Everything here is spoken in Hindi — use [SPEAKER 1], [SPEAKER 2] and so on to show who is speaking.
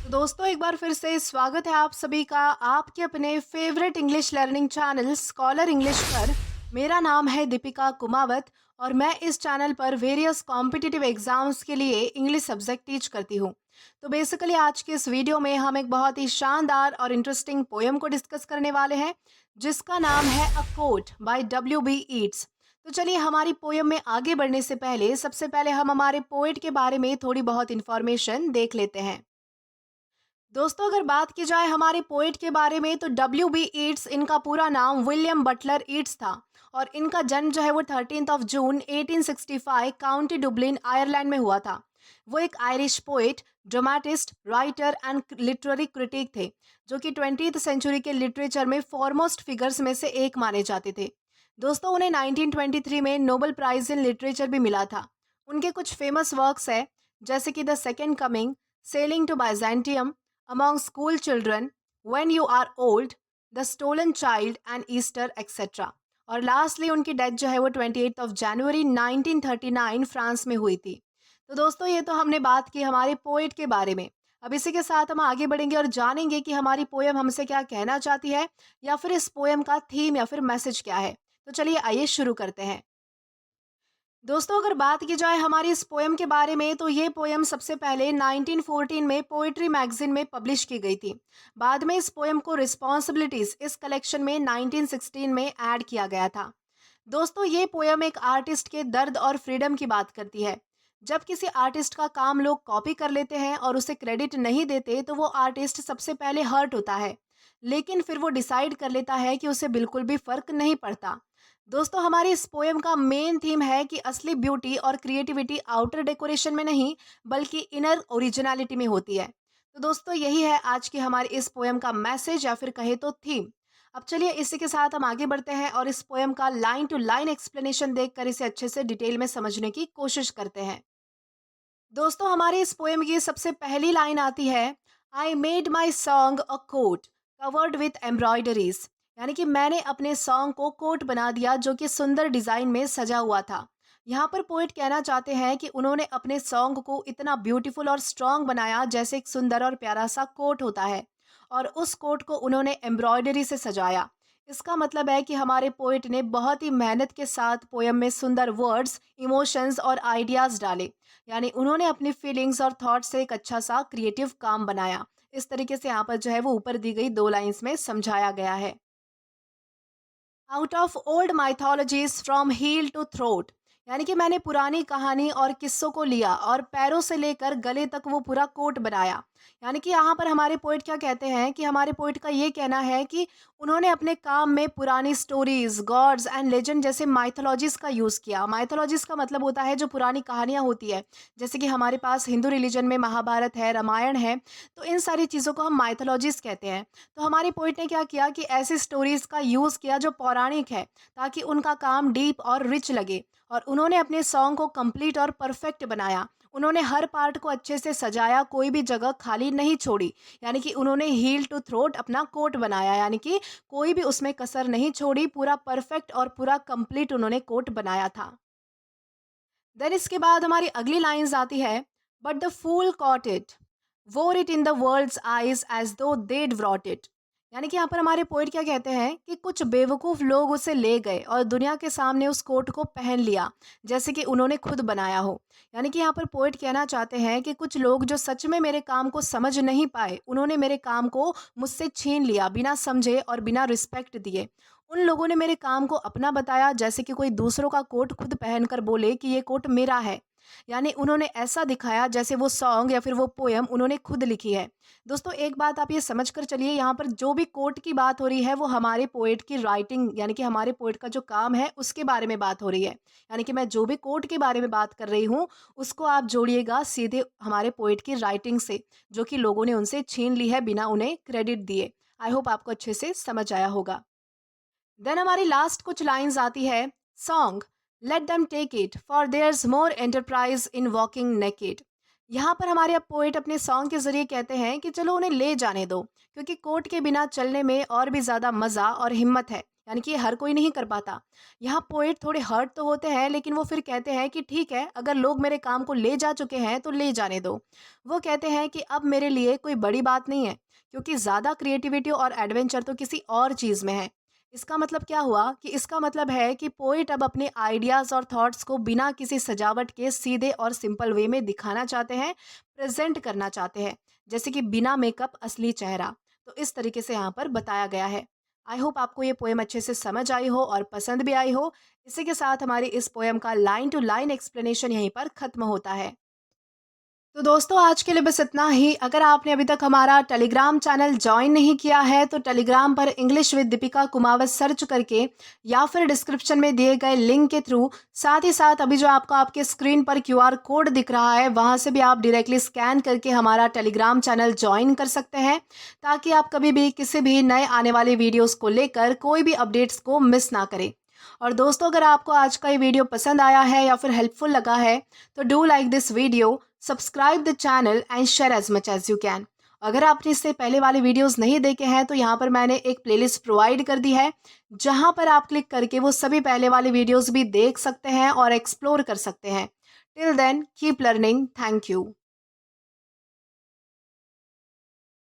[SPEAKER 1] तो दोस्तों एक बार फिर से स्वागत है आप सभी का आपके अपने favourite English learning channel scholar English पर। मेरा नाम है दीपिका कुमावत और मैं इस चैनल पर वेरियस कॉम्पिटिटिव एग्जाम्स के लिए इंग्लिश सब्जेक्ट टीच करती हूँ। तो बेसिकली आज के इस वीडियो में हम एक बहुत ही शानदार और इंटरेस्टिंग पोयम को डिस्कस करने वाले हैं जिसका नाम है अ कोट बाय W.B. ईट्स। तो चलिए हमारी पोयम में आगे बढ़ने से पहले सबसे पहले हम हमारे पोएट के बारे में थोड़ी बहुत इंफॉर्मेशन देख लेते हैं। दोस्तों अगर बात की जाए हमारे पोएट के बारे में तो W.B. ईट्स इनका पूरा नाम विलियम बटलर ईट्स था और इनका जन्म जो है वो 13 जून 1865 काउंटी डुबलिन आयरलैंड में हुआ था। वो एक Irish poet, dramatist, writer and literary critic थे जो कि 20th सेंचुरी के लिटरेचर में फॉरमोस्ट फिगर्स में से एक माने जाते थे। दोस्तों उन्हें 1923 में नोबेल प्राइज इन लिटरेचर भी मिला था। उनके कुछ फेमस वर्क्स है जैसे कि the second coming, sailing to Byzantium, among school children, when you are old, the stolen child and Easter etc. और लास्टली उनकी डेथ जो है वो 28 जनवरी 1939 फ्रांस में हुई थी। तो दोस्तों ये तो हमने बात की हमारे पोएट के बारे में। अब इसी के साथ हम आगे बढ़ेंगे और जानेंगे कि हमारी पोएम हमसे क्या कहना चाहती है या फिर इस पोएम का थीम या फिर मैसेज क्या है। तो चलिए आइए शुरू करते हैं। दोस्तों अगर बात की जाए हमारी इस पोएम के बारे में तो ये पोएम सबसे पहले 1914 में पोएट्री मैगजीन में पब्लिश की गई थी। बाद में इस पोएम को रिस्पॉन्सिबिलिटीज इस कलेक्शन में 1916 में ऐड किया गया था। दोस्तों ये पोएम एक आर्टिस्ट के दर्द और फ्रीडम की बात करती है। जब किसी आर्टिस्ट का काम लोग कॉपी कर लेते हैं और उसे क्रेडिट नहीं देते तो वो आर्टिस्ट सबसे पहले हर्ट होता है, लेकिन फिर वो डिसाइड कर लेता है कि उसे बिल्कुल भी फर्क नहीं पड़ता। दोस्तों हमारी इस पोएम का मेन थीम है कि असली ब्यूटी और क्रिएटिविटी आउटर डेकोरेशन में नहीं बल्कि इनर ओरिजिनलिटी में होती है। तो दोस्तों यही है आज की हमारी इस पोएम का मैसेज या फिर कहे तो थीम। अब चलिए इसी के साथ हम आगे बढ़ते हैं और इस पोएम का लाइन टू लाइन एक्सप्लेनेशन देखकर इसे अच्छे से डिटेल में समझने की कोशिश करते हैं। दोस्तों हमारे इस पोएम की सबसे पहली लाइन आती है, I made my song a coat covered with embroideries. यानी कि मैंने अपने सॉन्ग को कोट बना दिया जो कि सुंदर डिजाइन में सजा हुआ था। यहाँ पर पोएट कहना चाहते हैं कि उन्होंने अपने सॉन्ग को इतना ब्यूटीफुल और स्ट्रॉन्ग बनाया जैसे एक सुंदर और प्यारा सा कोट होता है, और उस कोट को उन्होंने एम्ब्रॉयडरी से सजाया। इसका मतलब है कि हमारे पोएट ने बहुत ही मेहनत के साथ पोयम में सुंदर वर्ड्स, इमोशंस और आइडियाज डाले। यानी उन्होंने अपनी फीलिंग्स और थॉट से एक अच्छा सा क्रिएटिव काम बनाया। इस तरीके से यहाँ पर जो है वो ऊपर दी गई दो लाइंस में समझाया गया है। Out of old mythologies from heel to throat. यानी कि मैंने पुरानी कहानी और किस्सों को लिया और पैरों से लेकर गले तक वो पूरा कोट बनाया। यानी कि यहाँ पर हमारे पोइट क्या कहते हैं कि हमारे पोइट का ये कहना है कि उन्होंने अपने काम में पुरानी स्टोरीज, गॉड्स एंड लेजेंड जैसे माइथोलॉजीज का यूज़ किया। माइथोलॉजीज का मतलब होता है जो पुरानी कहानियाँ होती है, जैसे कि हमारे पास हिंदू रिलीजन में महाभारत है, रामायण है, तो इन सारी चीज़ों को हम माइथोलॉजीज कहते हैं। तो हमारी पोइट ने क्या किया कि ऐसी स्टोरीज का यूज़ किया जो पौराणिक है, ताकि उनका काम डीप और रिच लगे, और उन्होंने अपने सॉन्ग को कंप्लीट और परफेक्ट बनाया। उन्होंने हर पार्ट को अच्छे से सजाया, कोई भी जगह खाली नहीं छोड़ी। यानी कि उन्होंने हील टू थ्रोट अपना कोट बनाया, यानी कि कोई भी उसमें कसर नहीं छोड़ी, पूरा परफेक्ट और पूरा कंप्लीट उन्होंने कोट बनाया था। देन इसके बाद हमारी अगली लाइंस आती है, but the fool caught it, wore it in the world's eyes as though they'd व्रॉट it. यानी कि यहाँ पर हमारे पोइट क्या कहते हैं कि कुछ बेवकूफ़ लोग उसे ले गए और दुनिया के सामने उस कोट को पहन लिया जैसे कि उन्होंने खुद बनाया हो। यानी कि यहाँ पर पोइट कहना चाहते हैं कि कुछ लोग जो सच में मेरे काम को समझ नहीं पाए, उन्होंने मेरे काम को मुझसे छीन लिया बिना समझे और बिना रिस्पेक्ट दिए। उन लोगों ने मेरे काम को अपना बताया जैसे कि कोई दूसरों का कोट खुद पहनकर बोले कि ये कोट मेरा है। यानी उन्होंने ऐसा दिखाया जैसे वो सॉन्ग या फिर वो पोयम उन्होंने खुद लिखी है। दोस्तों एक बात आप ये समझ कर चलिए, यहाँ पर जो भी कोट की बात हो रही है वो हमारे पोएट की राइटिंग यानी कि हमारे पोएट का जो काम है उसके बारे में बात हो रही है। यानी कि मैं जो भी कोट के बारे में बात कर रही हूँ उसको आप जोड़िएगा सीधे हमारे पोएट की राइटिंग से, जो कि लोगों ने उनसे छीन ली है बिना उन्हें क्रेडिट दिए। आई होप आपको अच्छे से समझ आया होगा। देन हमारी लास्ट कुछ लाइंस आती है, song let them take it for there's more enterprise in walking naked. यहाँ पर हमारे अब पोइट अपने सॉन्ग के जरिए कहते हैं कि चलो उन्हें ले जाने दो, क्योंकि कोट के बिना चलने में और भी ज़्यादा मज़ा और हिम्मत है। यानी कि हर कोई नहीं कर पाता। यहाँ पोएट थोड़े हर्ट तो होते हैं, लेकिन वो फिर कहते हैं कि ठीक है, अगर लोग मेरे काम को ले जा चुके हैं तो ले जाने दो। वो कहते हैं कि अब मेरे लिए कोई बड़ी बात नहीं है, क्योंकि ज़्यादा क्रिएटिविटी और एडवेंचर तो किसी और चीज़ में है। इसका मतलब क्या हुआ कि इसका मतलब है कि पोएट अब अपने आइडियाज़ और थॉट्स को बिना किसी सजावट के सीधे और सिंपल वे में दिखाना चाहते हैं, प्रेज़ेंट करना चाहते हैं, जैसे कि बिना मेकअप असली चेहरा। तो इस तरीके से यहाँ पर बताया गया है। आई होप आपको ये पोएम अच्छे से समझ आई हो और पसंद भी आई हो। इसी के साथ हमारी इस पोएम का लाइन टू लाइन एक्सप्लेनेशन यहीं पर खत्म होता है। तो दोस्तों, आज के लिए बस इतना ही। अगर आपने अभी तक हमारा टेलीग्राम चैनल जॉइन नहीं किया है तो टेलीग्राम पर English with Deepika Kumawat search करके या फिर डिस्क्रिप्शन में दिए गए लिंक के थ्रू, साथ ही साथ अभी जो आपको आपके स्क्रीन पर क्यूआर कोड दिख रहा है वहां से भी आप डायरेक्टली स्कैन करके हमारा टेलीग्राम चैनल ज्वाइन कर सकते हैं, ताकि आप कभी भी किसी भी नए आने वाले वीडियोस को लेकर कोई भी अपडेट्स को मिस ना करें। और दोस्तों, अगर आपको आज का ये वीडियो पसंद आया है या फिर हेल्पफुल लगा है तो do like this video, subscribe the channel and share as much as you can. अगर आपने इससे पहले वाले वीडियोस नहीं देखे हैं तो यहाँ पर मैंने एक प्लेलिस्ट प्रोवाइड कर दी है, जहाँ पर आप क्लिक करके वो सभी पहले वाले वीडियोस भी देख सकते हैं और एक्सप्लोर कर सकते हैं। Till then keep learning. Thank you.